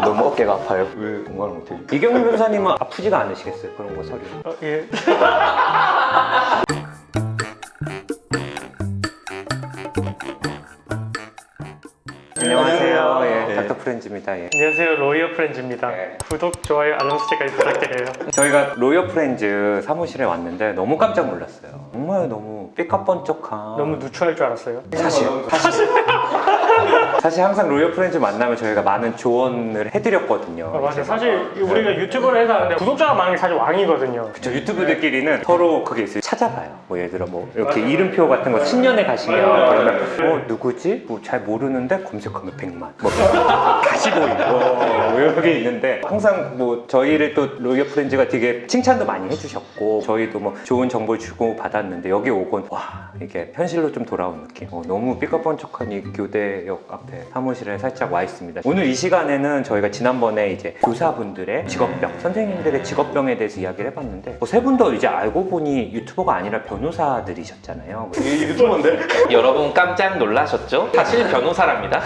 너무 어깨가 아파요. 왜 공감을 못해요? 이경민 변호사님은 아프지가 않으시겠어요? 그런 거 서류. 예. 안녕하세요. 예, 네. 닥터 프렌즈입니다. 예. 안녕하세요. 로이어 프렌즈입니다. 네. 구독, 좋아요, 알람 설정까지 부탁드려요. 저희가 로이어 프렌즈 사무실에 왔는데 너무 깜짝 놀랐어요. 정말 너무 삐까뻔쩍한. 너무 누추할 줄 알았어요. 사실 항상 로이어 프렌즈 만나면 저희가 많은 조언을 해드렸거든요. 맞아요. 이제 사실 우리가 유튜브를 해서 하는데 구독자가 많은 게 사실 왕이거든요. 저 유튜브들끼리는 서로 그게 있어요. 찾아봐요. 뭐 예를 들어 뭐 이렇게 이름표 같은 거 신년에 가시면 그러면 누구지? 뭐 잘 모르는데 검색하면 100만. 뭐 다시 보이고 뭐 이런 게 있는데 항상 뭐 저희를 또 로이어 프렌즈가 되게 칭찬도 많이 해주셨고 저희도 뭐 좋은 정보를 주고 받았는데 여기 오곤 와 이게 현실로 좀 돌아온 느낌. 너무 삐까뻔쩍한 이 교대역 앞에 사무실에 살짝 와 있습니다. 오늘 이 시간에는 저희가 지난번에 이제 교사분들의 직업병, 선생님들의 직업병에 대해서 이야기를 해봤는데 세 분도 이제 알고 보니 유튜버가 아니라 변호사들이셨잖아요. 유튜버인데? 여러분 깜짝 놀라셨죠? 사실 변호사랍니다.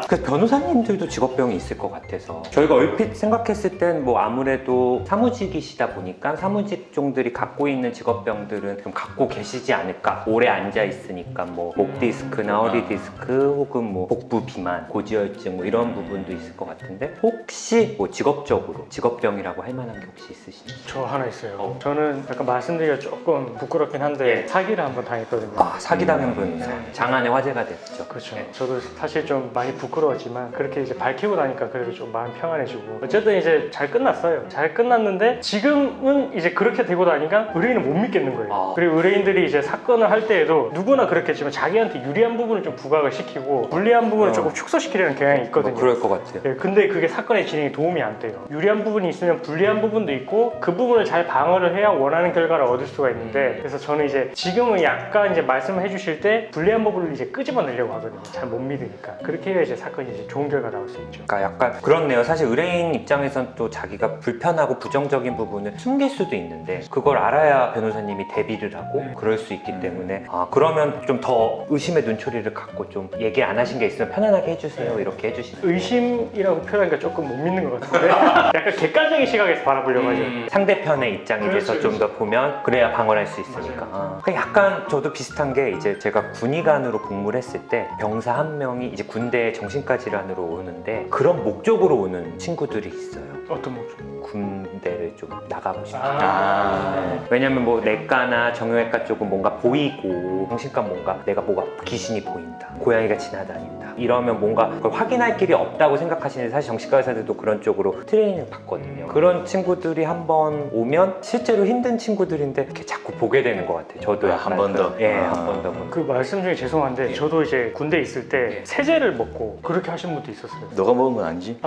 그래서 변호사님들도 직업병이 있을 것 같아서 저희가 얼핏 생각했을 땐 뭐 아무래도 사무직이시다 보니까 사무직종들이 갖고 있는 직업병들은 좀 갖고 계시지 않을까. 오래 앉아 있으니까 뭐 목 디스크나 허리 디스크 혹은 뭐 복부 비만, 고지혈증 뭐 이런 부분도 있을 것 같은데 혹시 뭐 직업적으로 직업병이라고 할 만한 게 혹시 있으신지? 저 하나 있어요. 저는 약간 말씀드리기가 조금 부끄럽긴 한데 사기를 한번 당했거든요. 사기당한 분 장안의 화제가 됐죠. 그렇죠. 네. 저도 사실 좀 많이 부끄러웠지만 그렇게 이제 밝히고 나니까 그래도 좀 마음 평안해지고 어쨌든 이제 잘 끝났어요. 잘 끝났는데 지금은 이제 그렇게 되고 나니까 의뢰인은 못 믿겠는 거예요. 그리고 의뢰인들이 이제 사건을 할 때에도 누구나 그렇겠지만 자기한테 유리한 부분을 좀 부각을 시키고 불리한 부분을 조금 축소시키려는 경향이 있거든요. 뭐 그럴 것 같아요. 예, 근데 그게 사건의 진행에 도움이 안 돼요. 유리한 부분이 있으면 불리한 부분도 있고 그 부분을 잘 방어를 해야 원하는 결과를 얻을 수가 있는데 그래서 저는 이제 지금은 약간 이제 말씀을 해주실 때 불리한 부분을 이제 끄집어내려고 하거든요. 잘 못 믿으니까 그렇게 해야 이제 사건이 이제 좋은 결과 나올 수 있죠. 그러니까 약간 그렇네요. 사실 의뢰인 입장에선 또 자기가 불편하고 부정적인 부분을 숨길 수도 있는데 그걸 알아야 변호사님이 대비를 하고 그럴 수 있기 때문에 그러면 좀 더 의심의 눈초리를 갖고 좀 얘기 안 하신 게 있으면 편안하게 해주세요 이렇게 해주시는 의심이라고 표현하니까 조금 못 믿는 것 같은데 약간 객관적인 시각에서 바라보려고 하죠. 상대편의 입장에 대해서 그렇지, 좀 더 보면 그래야 방어할 수 있으니까. 약간 저도 비슷한 게 이제 제가 군의관으로 복무를 했을 때 병사 한 명이 이제 군대 정신과질환으로 오는데 그런 목적으로 오는 친구들이 있어요. 어떤 목적? 군대를 좀 나가고 싶다. 네. 왜냐면 뭐 내과나 정형외과 쪽은 뭔가 보이고 정신과 뭔가 내가 뭐가 귀신이 보인다, 고양이가 지나다닌다 이러면 뭔가 그걸 확인할 길이 없다고 생각하시는데 사실 정신과 의사들도 그런 쪽으로 트레이닝을 받거든요. 그런 친구들이 한번 오면 실제로 힘든 친구들인데 이렇게 자꾸 보게 되는 것 같아요. 저도 한 번 더? 한 번 더. 그 말씀 중에 죄송한데 저도 이제 군대 있을 때 세제를 먹고 그렇게 하신 분도 있었어요. 너가 먹은 건 아니지?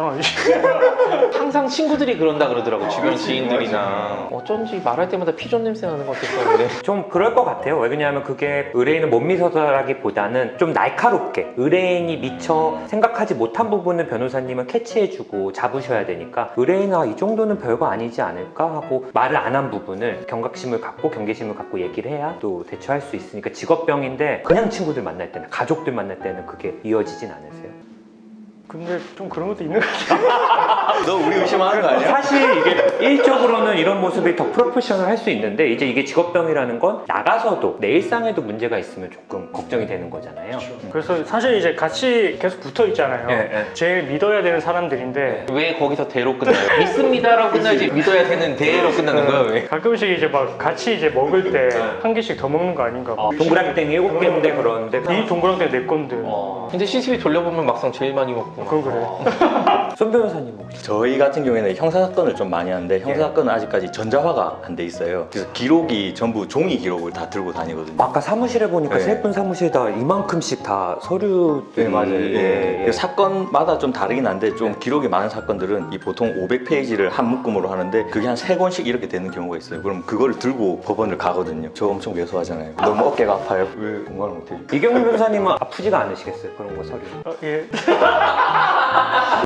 항상 친구들이 그런다 그러더라고. 주변 지인들이나 어쩐지 말할 때마다 피존 냄새 나는 것 같았었는데. 좀 그럴 것 같아요. 왜냐하면 그게 의뢰인은 못 믿어서라기보다는 좀 날카롭게 의뢰인이 미처 생각하지 못한 부분을 변호사님은 캐치해주고 잡으셔야 되니까 의뢰인아 이 정도는 별거 아니지 않을까 하고 말을 안 한 부분을 경각심을 갖고 경계심을 갖고 얘기를 해야 또 대처할 수 있으니까 직업병인데 그냥 친구들 만날 때는 가족들 만날 때는 그게 이어지진 않으세요? 근데 좀 그런 것도 있는 것 같아요. 너 우리 의심하는 거 아니야? 사실 이게 일적으로는 이런 모습이 더 프로페셔널 할 수 있는데 이제 이게 직업병이라는 건 나가서도 내 일상에도 문제가 있으면 조금 걱정이 되는 거잖아요. 그래서 사실 이제 같이 계속 붙어 있잖아요. 예. 제일 믿어야 되는 사람들인데 왜 거기서 대로 끝나요? 믿습니다라고 끝나지 믿어야 되는 대로 끝나는 거야 왜? 가끔씩 이제 막 같이 이제 먹을 때 한 개씩 더 먹는 거 아닌가. 동그랑땡이 7개인데 그러는데 이 동그랑땡 내 건데. 근데 CCTV 돌려보면 막상 제일 많이 먹고. 그건 그래. 손 변호사님 혹시 저희 같은 경우에는 형사사건을 좀 많이 하는데 형사사건은 아직까지 전자화가 안 돼 있어요. 그래서 기록이 전부 종이 기록을 다 들고 다니거든요. 아까 사무실에 보니까 네. 세 분 사무실에다 이만큼씩 다 서류들이 네, 맞아요. 예. 그 사건마다 좀 다르긴 한데 좀 기록이 많은 사건들은 이 보통 500페이지를 한 묶음으로 하는데 그게 한 3권씩 이렇게 되는 경우가 있어요. 그럼 그거를 들고 법원을 가거든요. 저 엄청 왜소하잖아요. 너무 어깨가 아파요. 왜 공감을 못해요? 이경민 변호사님은 아프지가 않으시겠어요? 그런 거 서류. 예.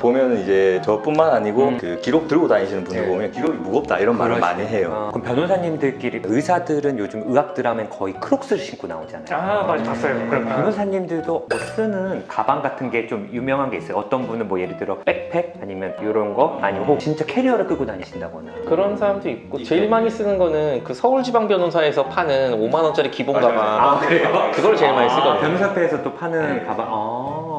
보면은 이제 저뿐만 아니고 그 기록 들고 다니시는 분들 네. 보면 기록이 무겁다 이런 말을 많이 해요. 그럼 변호사님들끼리 의사들은 요즘 의학 드라마엔 거의 크록스를 신고 나오잖아요. 아 맞아 봤어요. 그럼 변호사님들도 뭐 쓰는 가방 같은 게 좀 유명한 게 있어요. 어떤 분은 뭐 예를 들어 백팩 아니면 이런 거 아니면 혹 진짜 캐리어를 끄고 다니신다거나. 그런 사람도 있고 제일 많이 쓰는 거는 그 서울지방변호사에서 파는 5만 원짜리 기본 가방. 아 그래요? 그걸 제일 많이 쓰거든요. 변호사회에서 또 파는 가방.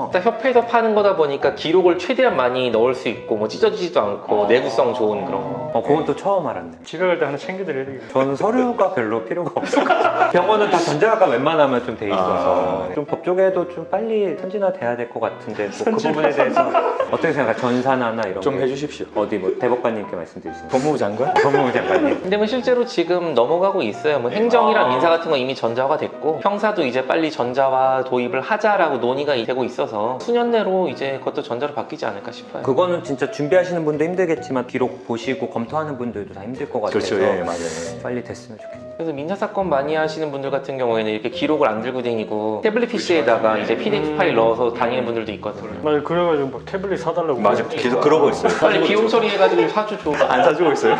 일단 협회에서 파는 거다 보니까 기록을 최대한 많이 넣을 수 있고 뭐 찢어지지도 않고 내구성 좋은 그런 거. 그건 또 처음 알았네. 집에 갈 때 하나 챙겨드려야 되겠네. 저는 서류가 별로 필요가 없어요. 병원은 다 전자가 웬만하면 좀 돼 있어서 좀 법조계도 좀 빨리 선진화돼야 될 것 같은데 뭐 그 부분에 대해서 어떻게 생각하세요? 전산화나 이런 좀 게? 해주십시오. 어디 뭐 대법관님께 말씀드리시면 법무부 장관? 법무부 장관님. 근데 뭐 실제로 지금 넘어가고 있어요. 뭐 행정이랑 인사 같은 거 이미 전자화가 됐고 형사도 이제 빨리 전자화 도입을 하자라고 논의가 되고 있어서 수년 내로 이제 그것도 전자로 바뀌지 않을까 싶어요. 그거는 진짜 준비하시는 분도 힘들겠지만 기록 보시고 검토하는 분들도 다 힘들 것 같아서 그렇죠. 예, 맞아요. 빨리 됐으면 좋겠네요. 그래서 민사사건 많이 하시는 분들 같은 경우에는 이렇게 기록을 안 들고 다니고 태블릿 PC에다가 이제 PDF 파일 넣어서 다니는 분들도 있거든요. 맞아 그래가지고 막 태블릿 사달라고. 맞아. 계속 그러고 있어요. 빨리 비용 처리해가지고 사주죠. 안 사주고 있어요.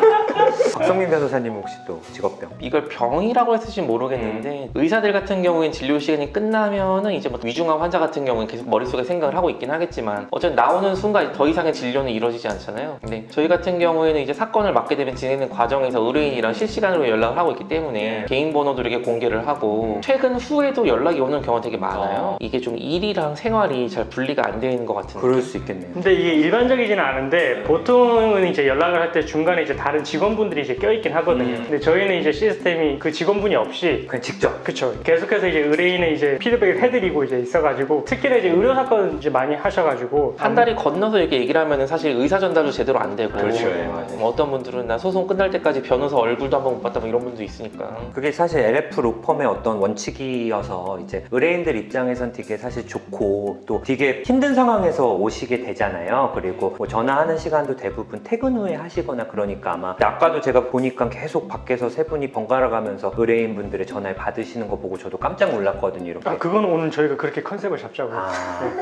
박성민 변호사님 혹시 또 직업병? 이걸 병이라고 했을지 모르겠는데 의사들 같은 경우엔 진료 시간이 끝나면은 이제 뭐 위중한 환자 같은 경우는 계속 머릿속에 생각을 하고 있긴 하겠지만 어쨌든 나오는 순간 더 이상의 진료는 이루어지지 않잖아요. 근데 저희 같은 경우에는 이제 사건을 맡게 되면 진행되는 과정에서 의뢰인이랑 실시간으로 연락을 하고 있기 때문에 개인 번호도 이렇게 공개를 하고 최근 후에도 연락이 오는 경우가 되게 많아요. 이게 좀 일이랑 생활이 잘 분리가 안 되는 것 같은 그럴 수 있겠네요. 근데 이게 일반적이지는 않은데 보통은 이제 연락을 할 때 중간에 이제 다른 직원분들이 이제 껴있긴 하거든요. 근데 저희는 이제 시스템이 그 직원분이 없이 그냥 직접. 그쵸. 계속해서 이제 의뢰인을 이제 피드백을 해드리고 이제 있어가지고 특히나 이제 의료 사건 이제 많이 하셔가지고 한 달이 건너서 이렇게 얘기를 하면은 사실 의사 전달도 제대로 안 되고 그렇죠. 예, 맞아요. 뭐 어떤 분들은 나 소송 끝날 때까지 변호사 얼굴도 한번 못 봤다 뭐 이런 분도 있으니까 그게 사실 LF 로펌의 어떤 원칙이어서 이제 의뢰인들 입장에선 되게 사실 좋고 또 되게 힘든 상황에서 오시게 되잖아요. 그리고 뭐 전화하는 시간도 대부분 퇴근 후에 하시거나 그러니까 아마 아까도 제가 보니까 계속 밖에서 세 분이 번갈아 가면서 의뢰인분들의 전화를 받으시는 거 보고 저도 깜짝 놀랐거든요. 이렇게. 아 그건 오늘 저희가 그렇게 컨셉을 잡자고.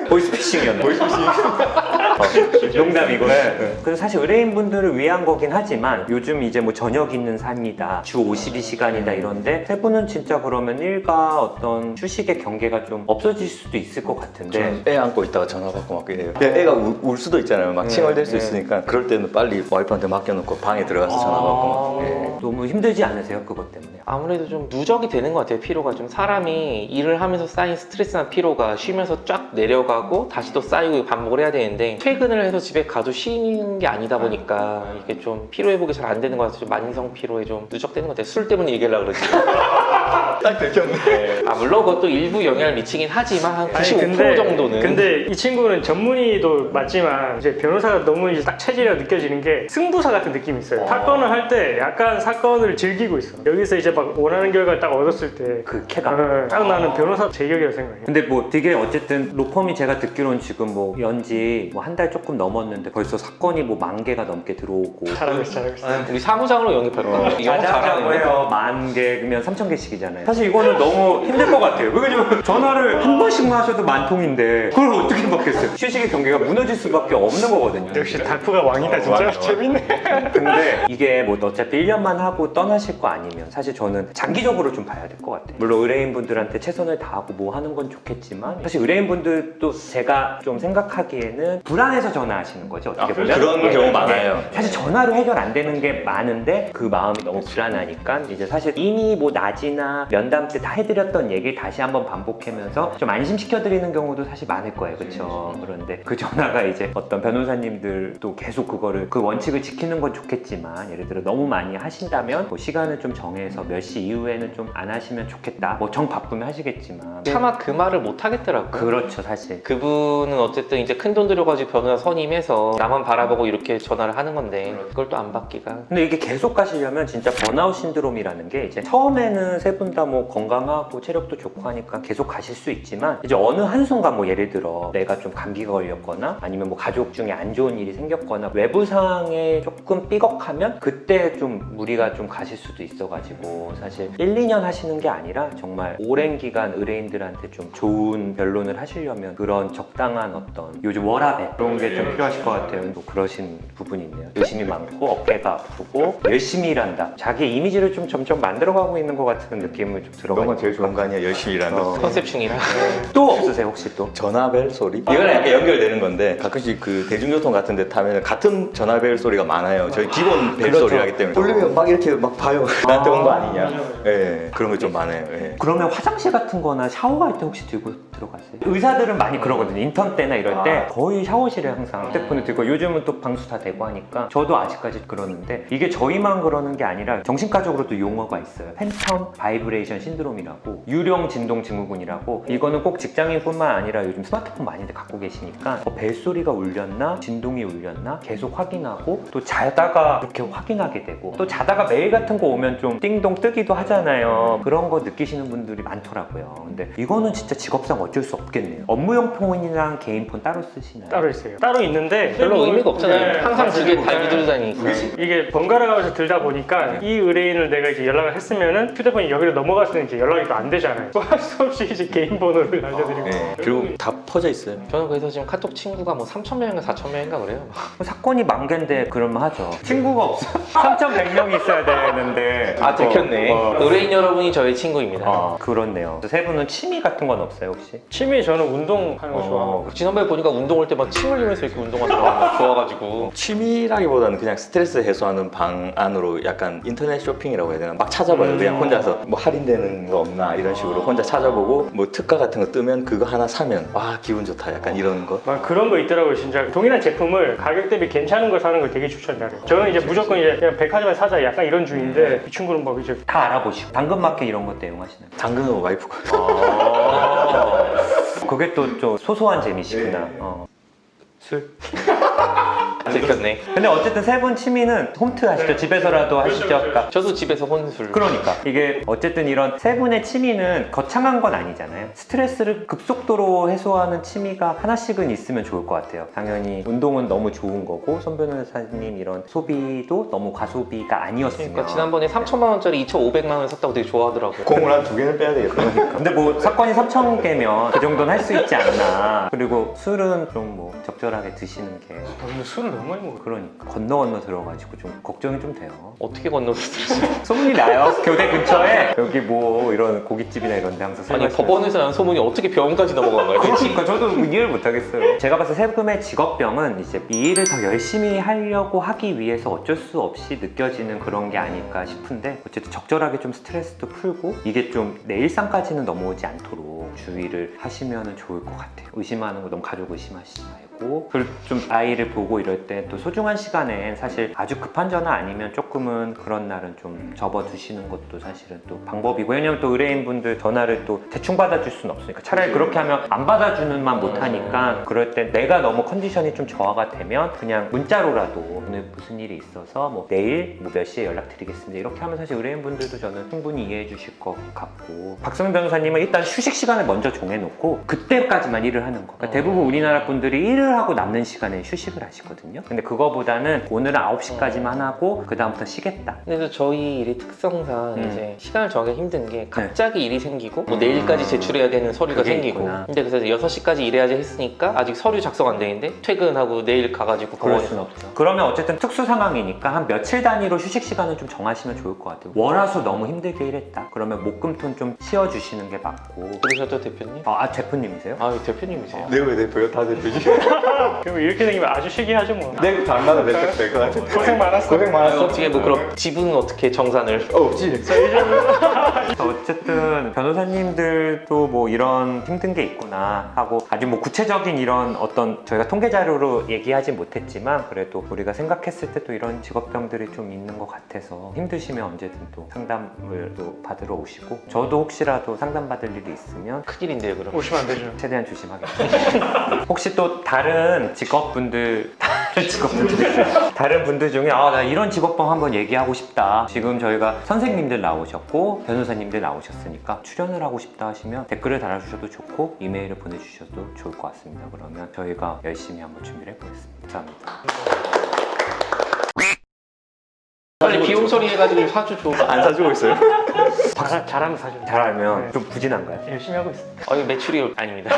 보이스피싱이었네. 농담이고. 그래서 사실 의뢰인분들을 위한 거긴 하지만 요즘 이제 뭐 저녁 있는 삶이다, 주 52시간이다 이런데 세 분은 진짜 그러면 일과 어떤 휴식의 경계가 좀 없어질 수도 있을 것 같은데. 애 안고 있다가 전화 받고 막 이래요. 애가 울 수도 있잖아요. 막 칭얼댈 수 있으니까 그럴 때는 빨리 와이프한테 맡겨놓고 방에 들어가서 전화 받고 막. 예. 너무 힘들지 않으세요? 그것 때문에? 아무래도 좀 누적이 되는 것 같아요. 피로가 좀 사람이 일을 하면서 쌓인 스트레스나 피로가 쉬면서 쫙 내려가고 다시 또 쌓이고 반복을 해야 되는데 퇴근을 해서 집에 가도 쉬는 게 아니다 보니까 이게 좀 피로 회복이 잘 안 되는 것 같아서 좀 만성 피로에 좀 누적되는 것 같아요. 술 때문에 얘기하려고 그러지. 딱 들켰네. 아 물론 그것도 일부 영향을 미치긴 하지만 한 95% 정도는. 근데 이 친구는 전문의도 맞지만 이제 변호사가 너무 이제 딱 체질이 느껴지는 게 승부사 같은 느낌이 있어요. 사건을 할 때 약간 사건을 즐기고 있어. 여기서 이제 막 원하는 결과를 딱 얻었을 때 그 쾌감. 딱 나는 변호사 제격이라고 생각해. 근데 뭐 되게 어쨌든 로펌이 제가 듣기로는 지금 뭐 연지 뭐 한 달 조금 넘었는데 벌써 사건이 뭐 10,000개가 넘게 들어오고. 잘하고 있어, 잘하고 있어. 우리 사무장으로 영입할까? 영업 자자자고 잘하는데. 해요. 10,000개면 3,000개씩이잖아요. 사실 이거는 너무 힘들 것 같아요. 왜냐면 전화를 한 번씩만 하셔도 10,000통인데 그걸 어떻게 받겠어요? 휴식의 경계가 무너질 수밖에 없는 거거든요. 역시 닥프가 왕이다 진짜. 맞아. 재밌네. 근데 이게 뭐 어차피 1년만 하고 떠나실 거 아니면 사실 저는 장기적으로 좀 봐야 될 것 같아요. 물론 의뢰인분들한테 최선을 다하고 뭐 하는 건 좋겠지만 사실 의뢰인분들도 제가 좀 생각하기에는 불안해서 전화하시는 거죠. 어떻게 보면. 그런 경우 많아요. 사실 전화로 해결 안 되는 게 많은데 그 마음이 너무 불안하니까 이제 사실 이미 뭐 낮이나 면담 때 다 해드렸던 얘기를 다시 한번 반복하면서 좀 안심시켜드리는 경우도 사실 많을 거예요. 그렇죠? 그런데 그 전화가 이제 어떤 변호사님들도 계속 그거를 그 원칙을 지키는 건 좋겠지만 예를 들어 너무 많이 하신다면 뭐 시간을 좀 정해서 몇 시 이후에는 좀 안 하시면 좋겠다. 뭐 정 바쁘면 하시겠지만 차마 그 말을 못 하겠더라고요. 그렇죠 사실. 그분은 어쨌든 이제 큰 돈 들여가지고 변호사 선임해서 나만 바라보고 이렇게 전화를 하는 건데 그걸 또 안 받기가. 근데 이게 계속 가시려면 진짜 번아웃 신드롬이라는 게 이제 처음에는 세 세 분 다 뭐 건강하고 체력도 좋고 하니까 계속 가실 수 있지만 이제 어느 한순간 뭐 예를 들어 내가 좀 감기가 걸렸거나 아니면 뭐 가족 중에 안 좋은 일이 생겼거나 외부 상황에 조금 삐걱하면 그때 좀 무리가 좀 가실 수도 있어가지고 사실 1, 2년 하시는 게 아니라 정말 오랜 기간 의뢰인들한테 좀 좋은 변론을 하시려면 그런 적당한 어떤 요즘 워라밸 그런 게 좀 필요하실 것 같아요. 또 그러신 부분이 있네요. 의심이 많고 어깨가 아프고 열심히 일한다. 자기 이미지를 좀 점점 만들어가고 있는 것 같은 느낌을 좀 들어가요. 너가 제일 좋은 거 아니야? 열심히 일하는 거. 컨셉 중이라. 또 없으세요 혹시 또? 전화벨 소리? 이거랑 약간 연결되는 건데 가끔씩 그 대중교통 같은 데 타면 같은 전화벨 소리가 많아요. 저희 기본 벨 그렇죠. 소리하기 때문에 울리면 막 이렇게 막 봐요. 나한테 온 거 아니냐? 예, 그런 게 좀 많아요. 예. 그러면 화장실 같은 거나 샤워할 때 혹시 들고 들어가세요? 의사들은 많이 그러거든요. 인턴 때나 이럴 때 거의 샤워실에 항상 휴대폰을 들고 요즘은 또 방수 다 되고 하니까 저도 아직까지 그러는데 이게 저희만 그러는 게 아니라 정신과적으로도 용어가 있어요. 팬텀 바이브레이션 신드롬이라고 유령 진동 증후군이라고 이거는 꼭 직장인뿐만 아니라 요즘 스마트폰 많이들 갖고 계시니까 벨소리가 울렸나 진동이 울렸나 계속 확인하고 또 자다가 이렇게 확인하게 되고 또 자다가 메일 같은 거 오면 좀 띵동 뜨기도 하잖아요. 그런 거 느끼시는 분들이 많더라고요. 근데 이거는 진짜 직업상 어쩔 수 없겠네요. 업무용 폰이랑 개인 폰 따로 쓰시나요? 따로 있어요. 따로 있는데 별로 의미가 없잖아요. 네, 항상 두 개 달고 네. 들고 다니니까. 이게 번갈아 가면서 들다 보니까 이 의뢰인을 내가 이제 연락을 했으면은 휴대폰이 여기로 넘어갔을 때 이제 연락이 또 안 되잖아요. 뭐 할 수 없이 이제 개인 번호를 알려드리고. 예, 그리고 다 퍼져 있어요. 저는 그래서 지금 카톡 친구가 뭐 3,000명인가 4,000명인가 그래요. 사건이 만 개인데 그러면 하죠. 친구가 없어. 3,100명이 있어야 되는데. 아 들켰네. 의뢰인 여러분이 저의 친구입니다. 그렇네요. 세 분은 취미 같은 건 없어요 혹시? 취미 저는 운동하는 거 좋아하고. 지난번에 보니까 운동할 때 막 침 흘리면서 이렇게 운동하더라고요. 좋아가지고. 취미라기보다는 그냥 스트레스 해소하는 방안으로 약간 인터넷 쇼핑이라고 해야 되나? 막 찾아봐요. 그냥 혼자서 뭐 할인되는 거 없나 이런 식으로 혼자 찾아보고 뭐 특가 같은 거 뜨면 그거 하나 사면 와 기분 좋다 약간 이런 거. 막 그런 거 있더라고요. 진짜 동일한 제품을 가격 대비 괜찮은 걸 사는 걸 되게 추천해요. 저는 이제 무조건 이제 그냥 백화점에 사자 약간 이런 주의인데 이 친구는 막 이제 다 알아보시고 당근마켓 이런 것도 애용하시나요? 당근은 와이프가. 그게 또 좀 소소한 재미시구나. 술? 들켰네. 근데 어쨌든 세 분 취미는 홈트 하시죠? 집에서라도 하시죠? 그러니까 저도 집에서 혼술. 그러니까 이게 어쨌든 이런 세 분의 취미는 거창한 건 아니잖아요. 스트레스를 급속도로 해소하는 취미가 하나씩은 있으면 좋을 것 같아요. 당연히 운동은 너무 좋은 거고 손 변호사님 이런 소비도 너무 과소비가 아니었으면. 그러니까 지난번에 3,000만 원짜리 2,500만 원 샀다고 되게 좋아하더라고요. 공을 한 2개는 빼야 되겠다. 근데 뭐 사건이 3,000개면 그 정도는 할 수 있지 않나. 그리고 술은 좀 뭐 적절하게 드시는 게 근데 술을 너무 많이 먹어요. 그러니까 건너 들어가지고 좀 걱정이 좀 돼요. 어떻게 건너들었어요? 소문이 나요. 교대 근처에 여기 뭐 이런 고깃집이나 이런 데 항상 술 아니 마시면. 법원에서 난 소문이 어떻게 병원까지 넘어간 거예요? 그러니까 저도 이해를 못하겠어요. 제가 봤을 때 세금의 직업병은 이제 이 일을 더 열심히 하려고 하기 위해서 어쩔 수 없이 느껴지는 그런 게 아닐까 싶은데 어쨌든 적절하게 좀 스트레스도 풀고 이게 좀 내 일상까지는 넘어오지 않도록 주의를 하시면 좋을 것 같아요. 의심하는 거 너무 가족 의심하시지 말고 그리고 좀 아이를 보고 이럴 때 또 소중한 시간엔 사실 아주 급한 전화 아니면 조금은 그런 날은 좀 접어두시는 것도 사실은 또 방법이고 왜냐면 또 의뢰인분들 전화를 또 대충 받아줄 수는 없으니까 차라리 그렇게 하면 안 받아주는만 못하니까 그럴 때 내가 너무 컨디션이 좀 저하가 되면 그냥 문자로라도 오늘 무슨 일이 있어서 뭐 내일 뭐 몇 시에 연락드리겠습니다 이렇게 하면 사실 의뢰인분들도 저는 충분히 이해해 주실 것 같고 박성민 변호사님은 일단 휴식 시간을 먼저 정해놓고 그때까지만 일을 하는 거 그러니까 대부분 우리나라 분들이 일을 하고 남는 시간에 휴식을 하시거든요 근데 그거보다는 오늘은 9시까지만 하고 그 다음부터 쉬겠다 근데 저희 일의 특성상 이제 시간을 정하기 힘든 게 갑자기 일이 생기고 뭐 내일까지 제출해야 되는 서류가 그게 생기고 있구나. 근데 그래서 6시까지 일해야지 했으니까 아직 서류 작성 안 되는데 퇴근하고 내일 가가지고 그럴 병원에 수는 없죠. 그러면 어쨌든 특수 상황이니까 한 며칠 단위로 휴식 시간을 좀 정하시면 좋을 것 같아요. 월화수 너무 힘들게 일했다. 그러면 목금토는 좀 쉬어주시는 게 맞고. 그러셔도 대표님? 대표님이세요? 아 대표님이세요? 내가 왜 대표야? 다 대표지. 그럼 이렇게 되면 아주 시기하죠 뭐. 내가 장난을 될것 같아. 고생 많았어. 고생 많았어. 어떻게 뭐 그럼 지분은 어떻게 정산을? 없지. 어쨌든 변호사님들도 뭐 이런 힘든 게 있구나 하고 아주 뭐 구체적인 이런 어떤 저희가 통계 자료로 얘기하진 못했지만 그래도 우리가 생각했을 때 또 이런 직업병들이 좀 있는 것 같아서 힘드시면 언제든 또 상담을 또 받으러 오시고 저도 혹시라도 상담받을 일이 있으면 큰일인데요 그럼. 오시면 안 되죠. 최대한 조심하겠습니다. 혹시 또 다른 직업분들 다른 직업들 다른 분들 중에 나 이런 직업병 한번 얘기하고 싶다. 지금 저희가 선생님들 나오셨고 변호사님들 나오셨으니까 출연을 하고 싶다 하시면 댓글을 달아주셔도 좋고 이메일을 보내주셔도 좋을 것 같습니다. 그러면 저희가 열심히 한번 준비를 해보겠습니다. 감사합니다. 빨리 비용 처리해가지고 사주죠. 안 사주고 있어요? 잘하면 사죠. 잘 알면 좀 부진한가요? 열심히 하고 있습니다. 매출이 아닙니다.